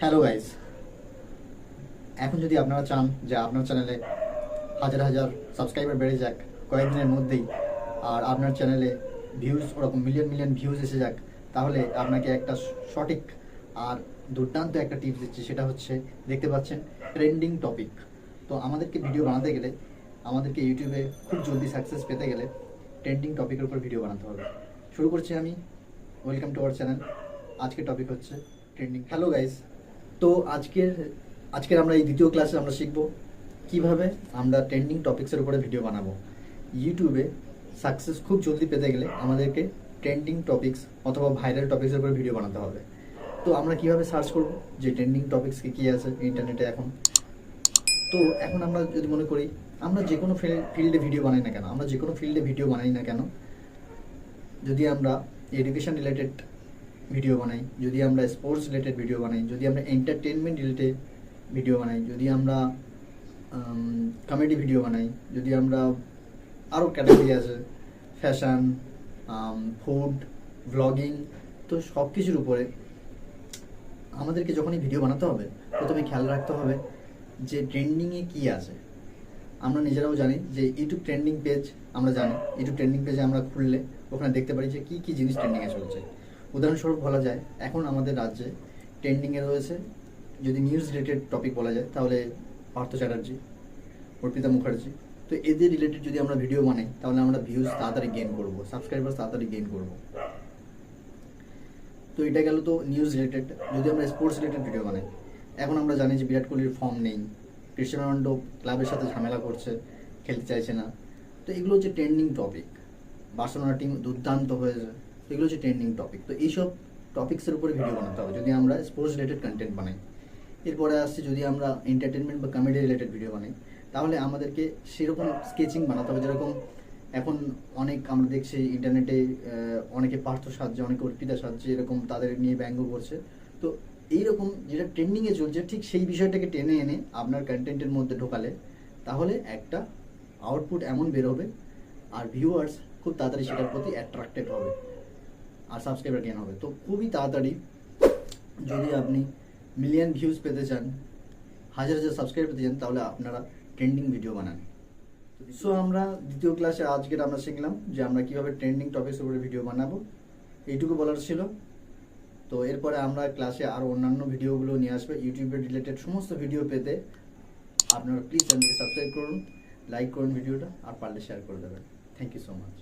Hello guys, এখন যদি আপনারা চান যে আপনার চ্যানেলে হাজার হাজার সাবস্ক্রাইবার বেড়ে যাক কয়েকদিনের মধ্যেই, আর আপনার চ্যানেলে ভিউজ ওরকম মিলিয়ন মিলিয়ন ভিউজ এসে যাক, তাহলে আপনাকে একটা সঠিক আর দুর্দান্ত একটা টিপস দিচ্ছি। সেটা হচ্ছে, দেখতে পাচ্ছেন, ট্রেন্ডিং টপিক। তো আমাদেরকে ভিডিও বানাতে গেলে, আমাদেরকে ইউটিউবে খুব জলদি সাকসেস পেতে গেলে ট্রেন্ডিং টপিকের উপর ভিডিও বানাতে হবে। শুরু করছি আমি। Welcome to our channel. আজকের টপিক হচ্ছে ট্রেন্ডিং। হ্যালো গাইস, তো আজকের আমরা এই দ্বিতীয় ক্লাসে আমরা শিখব কিভাবে আমরা ট্রেন্ডিং টপিক্সের উপরে ভিডিও বানাবো। ইউটিউবে সাকসেস খুব জলদি পেতে গেলে আমাদেরকে ট্রেন্ডিং টপিক্স অথবা ভাইরাল টপিক্সের উপরে ভিডিও বানাতে হবে। তো আমরা কিভাবে সার্চ করব যে ট্রেন্ডিং টপিক্স কি আছে ইন্টারনেটে এখন। তো এখন আমরা যদি মনে করি, আমরা যে কোনো ফিল্ডে ভিডিও বানাই না কেন, যদি আমরা এডুকেশন রিলেটেড ভিডিও বানাই, যদি আমরা স্পোর্টস রিলেটেড ভিডিও বানাই, যদি আমরা এন্টারটেনমেন্ট রিলেটেড ভিডিও বানাই, যদি আমরা কমেডি ভিডিও বানাই, যদি আমরা আরও ক্যাটাগরি আছে, ফ্যাশন, ফুড, ব্লগিং, তো সব কিছুর উপরে আমাদেরকে যখনই ভিডিও বানাতে হবে প্রথমে খেয়াল রাখতে হবে যে ট্রেন্ডিংয়ে কী আছে। আমরা নিজেরাও জানি যে ইউটিউব ট্রেন্ডিং পেজ, আমরা জানি ইউটিউব ট্রেন্ডিং পেজে আমরা খুললে ওখানে দেখতে পারি যে কী জিনিস ট্রেন্ডিংয়ে চলছে। উদাহরণস্বরূপ বলা যায়, এখন আমাদের রাজ্যে ট্রেন্ডিংয়ে রয়েছে, যদি নিউজ রিলেটেড টপিক বলা যায় তাহলে পার্থ চ্যাটার্জি, অর্পিতা মুখার্জি। তো এদের রিলেটেড যদি আমরা ভিডিও বানাই তাহলে আমরা ভিউজ তাড়াতাড়ি গেইন করবো, সাবস্ক্রাইবার তাড়াতাড়ি গেইন করবো। তো এটা গেল তো নিউজ রিলেটেড। যদি আমরা স্পোর্টস রিলেটেড ভিডিও বানাই, এখন আমরা জানি যে বিরাট কোহলির ফর্ম নেই, ক্রিস্টিয়ানো রোনাল্ডো ক্লাবের সাথে ঝামেলা করছে, খেলতে চাইছে না। তো এগুলো হচ্ছে ট্রেন্ডিং টপিক। বার্সেলোনা টিম দুর্দান্ত হয়েছে, এগুলো হচ্ছে ট্রেন্ডিং টপিক। তো এইসব টপিক্সের উপরে ভিডিও বানাতে হবে যদি আমরা স্পোর্টস রিলেটেড কন্টেন্ট বানাই। এরপরে আসছে, যদি আমরা এন্টারটেনমেন্ট বা কমেডি রিলেটেড ভিডিও বানাই, তাহলে আমাদেরকে সেরকম স্কেচিং বানাতে হবে। যেরকম এখন অনেক আমরা দেখছি ইন্টারনেটে অনেকে পার্থ সাজছে, অনেকে অর্পিতা সাজছে, এরকম তাদের নিয়ে ব্যঙ্গ করছে। তো এইরকম যেটা ট্রেন্ডিংয়ে চলছে ঠিক সেই বিষয়টাকে টেনে এনে আপনার কন্টেন্টের মধ্যে ঢোকালে তাহলে একটা আউটপুট এমন বেরোবে, আর ভিউয়ার্স খুব তাড়াতাড়ি সেটার প্রতি অ্যাট্রাক্টেড হবে, আর সাবস্ক্রাইবার গেইন হবে। তো খুবই তাড়াতাড়ি যদি আপনি মিলিয়ন ভিউজ পেতে চান, হাজার হাজার সাবস্ক্রাইবার পেতে চান, তাহলে আপনারা ট্রেন্ডিং ভিডিও বানান। সো আমরা দ্বিতীয় ক্লাসে আজকের আমরা শিখলাম যে আমরা কীভাবে ট্রেন্ডিং টপিক্সের উপরে ভিডিও বানাবো, এইটুকু বলার ছিল। তো এরপরে আমরা ক্লাসে আরও অন্যান্য ভিডিওগুলো নিয়ে আসবো। ইউটিউবের রিলেটেড সমস্ত ভিডিও পেতে আপনারা প্লিজ চ্যানেলকে সাবস্ক্রাইব করুন, লাইক করুন ভিডিওটা, আর পারলে শেয়ার করে দেবেন। Thank you so much.